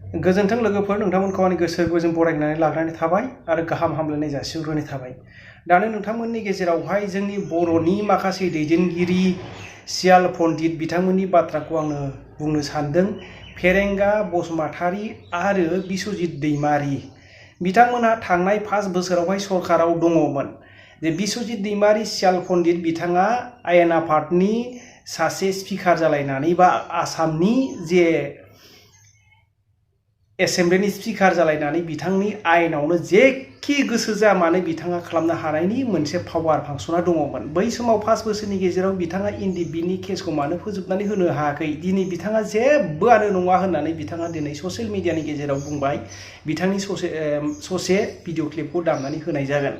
गोजोन्थों लोगोफोर नोंथांमोनखौ आंनि गोसो गोजोन बरायनानै लाग्रोनाय थाबाय आरो गाहाम हामलायनाय जासिहरनाय थाबाय। दानो नोंथांमोननि गेजेरावहाय जोंनि बर'नि माखासे दैदेनगिरि सियाल पण्डित बिथांमोननि बाथ्राखौ आङो बुंनो सानदों। फेरेंगा बसुमतारी आरो बिस्वजित दैमारी बिथांमोनहा थांनाय 5 बोसोरावहाय सरकाराव दङमोन। जे बिस्वजित दैमारी सियाल पण्डित बिथाङा आयेन आफादनि सासे स्पिकार जालायनानै बा आसामनि जे एसेम्ब्लिनि स्पिकार जालायनानै बिथांनि आयेनावनो जेखि गोसो जाया मानो बिथाङा खालामनो हानायनि मोनसे पावार फांसना दङमोन। बै समाव 5 बोसोरनि गेजेराव बिथाङा एनडिएफबिनि केसखौ मानो फोजोबनानै होनो हायाखै? दिनै बिथाङा जेबोआनो नङा होननानै बिथाङा दिनै ससियेल मिडियानि गेजेराव बुंबाय। बिथांनि ससे भिडिअ क्लिपखौ दामनानै होनाय जागोन।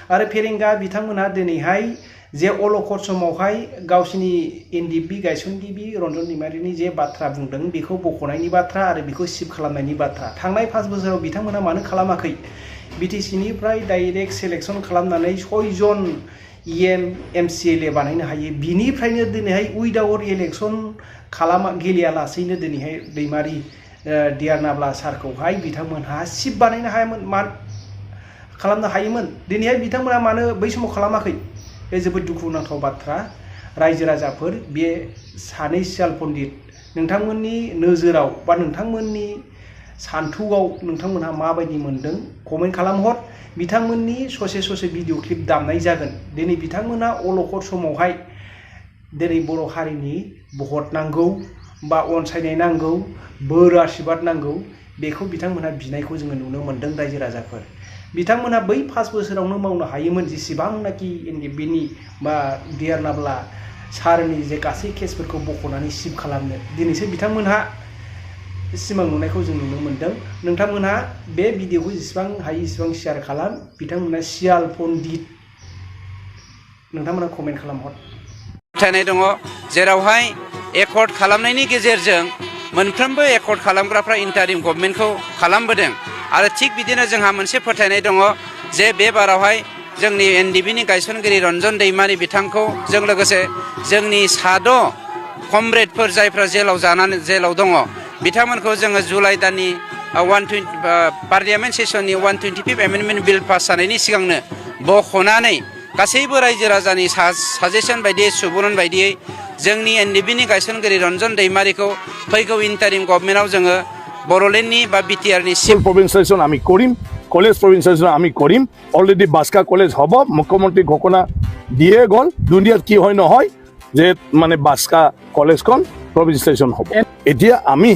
आरो फेरेंगा बिथांमोनहा दिनैहाय जे अलखद समावहाय गावसिनि एनडिएफबि गायसनगिरि रन्जन दैमारीनि जे बाथ्रा बुंदों बेखौ बख'नायनि बाथ्रा आरो बेखौ सिफ खालामनायनि बाथ्रा। थांनाय 5 बोसोराव बिथांमोना मानो खालामाखै? बिटिसिनिफ्राय डाइरेक्ट सेलेक्सन खालामनानै 6 जन एमसिएलए बानायनो हायो। बिनिफ्रायनो दिनैहाय उइदाउट इलेक्सन गेलेयालासेनो दिनैहाय दैमारी दियारनाब्ला सारखौहाय बिथांमोनहा सिफ बानायनो हायामोन, खालामनो हायोमोन। दिनैहाय बिथांमोना मानो बै समाव खालामाखै? बे जोबोद दुखुनांथाव बाथ्रा। रायजो राजाफोर, बे सानै सियाल पण्डित नोंथांमोननि नोजोराव बा नोंथांमोननि सान्थौआव नोंथांमोनहा माबायदि मोनदों कमेन्ट खालामहर। बिथांमोननि ससे भिडिअ क्लिप दामनाय जागोन। दिनै बिथांमोना अलखद समावहाय दिनै बर' हारिनि भट नांगौ बा अनसायनाय नांगौ, बोर आशीर्बाद नांगौ, बेखौ बिथांमोनहा बिनायखौ जोङो नुनो मोन्दों। रायजो राजाफोर, बिथांमोनहा बै 5 बोसोरावनो मावनो हायोमोन जेसेबांनाखि एनडिएफबिनि बा दियारनाब्ला सारनि जे गासै केसफोरखौ बख'नानै सिफ खालामनो। दिनैसो बिथांमोनहा सिमां नुनायखौ जों नुनो मोन्दों। नोंथांमोनहा बे भिडिअखौ जेसेबां हायो एसेबां शेयार खालाम। बिथांमोनहा सियाल पण्डित, नोंथांमोनहा कमेन्ट खालामहर। फोथायनाय दङ जेरावहाय एकर्ड खालामनायनि गेजेरजों मोनफ्रोमबो एकर्ड खालामग्राफ्रा इन्टारिम गभर्नमेन्टखौ खालामबोदों। आरो थिग बिदिनो जोंहा मोनसे फोथायनाय दङ जे बे बारावहाय जोंनि एनडिएफबिनि गायसनगिरि रन्जन दैमारी बिथांखौ जों लोगोसे जोंनि 6 कमरेडफोर जायफ्रा जेलाव दङ बिथांमोनखौ जोङो जुलाइ दाननि पार्लियामेन्ट सेसननि 125 एमेन्डमेन्ट बिल पास जानायनि सिगांनो बख'नानै गासैबो रायजो राजानि साजेसन बायदियै सुबुरुन बायदियै जोंनि एनडिएफबिनि गायसनगिरि रन्जन दैमारीखौ फैगौ इन्टारिम गभर्नमेन्टआव जोङो बर'लेण्डनि বা বিটিআরনি স্কুল প্রভিন্সিয়েশন আমি করিম, কলেজ প্রভিন্সিয়েশন আমি করিম। অলরেডি বাস্কা কলেজ হব, মুখ্যমন্ত্রী ঘোষণা দিয়ে গল। দুনিয়াত কি হয় নহয় যে মানে বাস্কা কলেজখন প্রভিন্সিয়েশন হব। এতিয়া আমি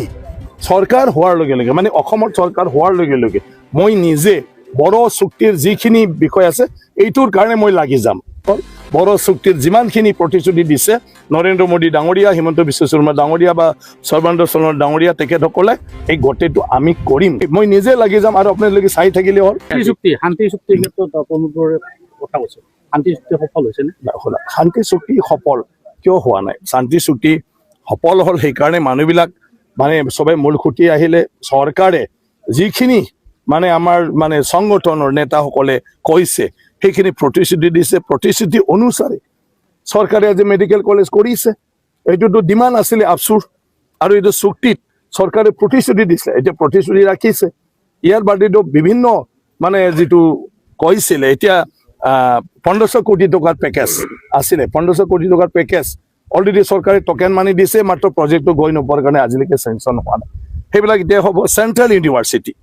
সরকার হওয়ার লগে লগে মানে অসমৰ সৰকাৰ হওয়াৰ লগে লগে মই নিজে বড় চুক্তিৰ যিখিনি বিষয় আছে এইটোৰ কাৰণে মই লাগি যাম। বড় চুক্তিৰ যিমানখিনি প্ৰতিশ্ৰুতি দিছে নৰেন্দ্ৰ মোদী ডাঙৰীয়া, হিমন্ত বিশ্ব শৰ্মা ডাঙৰীয়া বা সৰ্বানন্দ সোণোৱাল ডাঙৰীয়া তেখেতসকলে এই গোটেইটো আমি কৰিম। মই নিজে লাগি যাম আৰু আপোনালোকে চাই থাকিলে হ'ল। শান্তি চুক্তিৰ ক্ষেত্ৰত আপোনালোকৰ কথা কৈছে, শান্তি চুক্তি সফল হৈছে নে? শান্তি চুক্তি সফল কিয় হোৱা নাই? শান্তি চুক্তি সফল হ'ল সেইকাৰণে মানুহবিলাক মানে চবে মূল খুঁটি আহিলে। চৰকাৰে যিখিনি মানে আমাৰ মানে সংগঠনৰ নেতাসকলে কৈছে সেইখিনি প্ৰতিশ্ৰুতি দিছে। প্ৰতিশ্ৰুতি অনুসাৰে চৰকাৰে আজি মেডিকেল কলেজ কৰিছে। এইটোতো ডিমাণ্ড আছিলে আফচুৰ, আৰু এইটো চুক্তিত চৰকাৰে প্ৰতিশ্ৰুতি দিছে, এতিয়া প্ৰতিশ্ৰুতি ৰাখিছে। ইয়াৰ বাদেতো বিভিন্ন মানে যিটো কৈছিলে এতিয়া 1500 কোটি টকাৰ পেকেজ আছিলে, 1500 কোটি টকাৰ পেকেজ অলৰেডি চৰকাৰে টকেন মানি দিছে, মাত্ৰ প্ৰজেক্টটো গৈ নোপোৱাৰ কাৰণে আজিলৈকে চেংচন হোৱা নাই। সেইবিলাক এতিয়া হ'ব চেণ্ট্ৰেল ইউনিভাৰ্চিটি।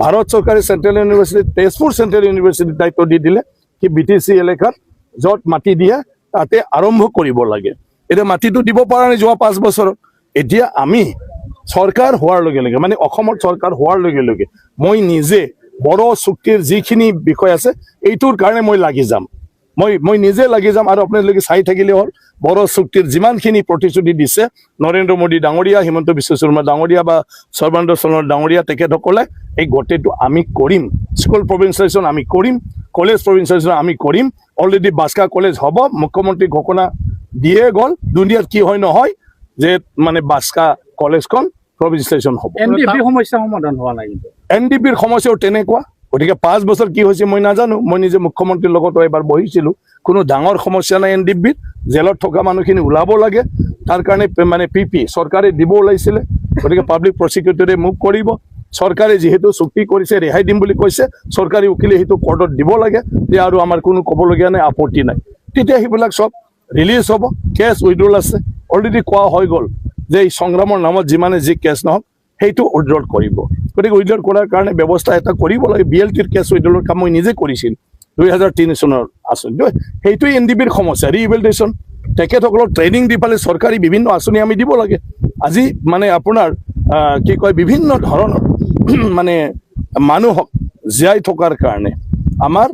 ভাৰত চৰকাৰে চেণ্ট্ৰেল ইউনিভাৰ্চিটি, তেজপুৰ চেণ্ট্ৰেল ইউনিভাৰ্চিটিৰ দায়িত্ব দি দিলে কি বিটিচি এলেকাত য'ত মাটি দিয়ে তাতে আৰম্ভ কৰিব লাগে। এতিয়া মাটিটো দিব পৰা নাই যোৱা 5 বছৰত। এতিয়া আমি চৰকাৰ হোৱাৰ লগে লগে মানে অসমৰ চৰকাৰ হোৱাৰ লগে লগে মই নিজে বড় চুক্তিৰ যিখিনি বিষয় আছে এইটোৰ কাৰণে মই লাগি যাম। মই নিজে লাগি যাম আৰু আপোনালোকে চাই থাকিলে হ'ল। বড় চুক্তিৰ যিমানখিনি প্ৰতিশ্ৰুতি দিছে নৰেন্দ্ৰ মোদী ডাঙৰীয়া, হিমন্ত বিশ্ব শৰ্মা ডাঙৰীয়া বা সৰ্বানন্দ সোণোৱাল ডাঙৰীয়া তেখেতসকলে এই গোটেইটো আমি কৰিম। স্কুল প্ৰভিন্সিয়েশন আমি কৰিম, কলেজ প্ৰভিন্সিয়েশন আমি কৰিম। অলৰেডি বাস্কা কলেজ হ'ব, মুখ্যমন্ত্ৰী ঘোষণা দিয়ে গল। দুনিয়াত কি হয় নহয় যে মানে বাস্কা কলেজখন প্ৰভিন্সিয়েশন হ'ব। এনডিএফবিৰ সমস্যা সমাধান হোৱা নাই। কিন্তু এনডিএফবিৰ সমস্যাও তেনেকুৱা। গতিকে 5 বছৰ কি হৈছে মই নাজানো। মই নিজে মুখ্যমন্ত্ৰীৰ লগতো এবাৰ বহিছিলোঁ। কোনো ডাঙৰ সমস্যা নাই এনডিএফবিত। জেলত থকা মানুহখিনি ওলাব লাগে, তাৰ কাৰণে মানে পিপি চৰকাৰে দিব ওলাইছিলে। গতিকে পাব্লিক প্ৰচিকিউটৰে মুভ কৰিব। চৰকাৰে যিহেতু চুক্তি কৰিছে ৰেহাই দিম বুলি কৈছে চৰকাৰী উকিলে সেইটো কোৰ্টত দিব লাগে যে আৰু আমাৰ কোনো ক'বলগীয়া নাই আপত্তি নাই তেতিয়া সেইবিলাক চব ৰিলিজ হ'ব কেছ উইড্ৰল আছে অলৰেডি কোৱা হৈ গ'ল যে এই সংগ্ৰামৰ নামত যিমানে যি কেছ নহওক সেইটো উইড্ৰল কৰিব গতিকে উইড্ৰল কৰাৰ কাৰণে ব্যৱস্থা এটা কৰিব লাগে BLTৰ কেছ উইড্ৰলৰ কাম মই নিজে কৰিছিল 2003 চনৰ আঁচনি সেইটোৱে NDBৰ সমস্যা ৰিহেবিলিটেশ্যন তেখেতসকলক ট্ৰেইনিং দি পালে চৰকাৰী বিভিন্ন আঁচনি আমি দিব লাগে আজি মানে আপোনাৰ কি কয় বিভিন্ন ধৰণৰ মানে মানুহক জীয়াই থকাৰ কাৰণে আমাৰ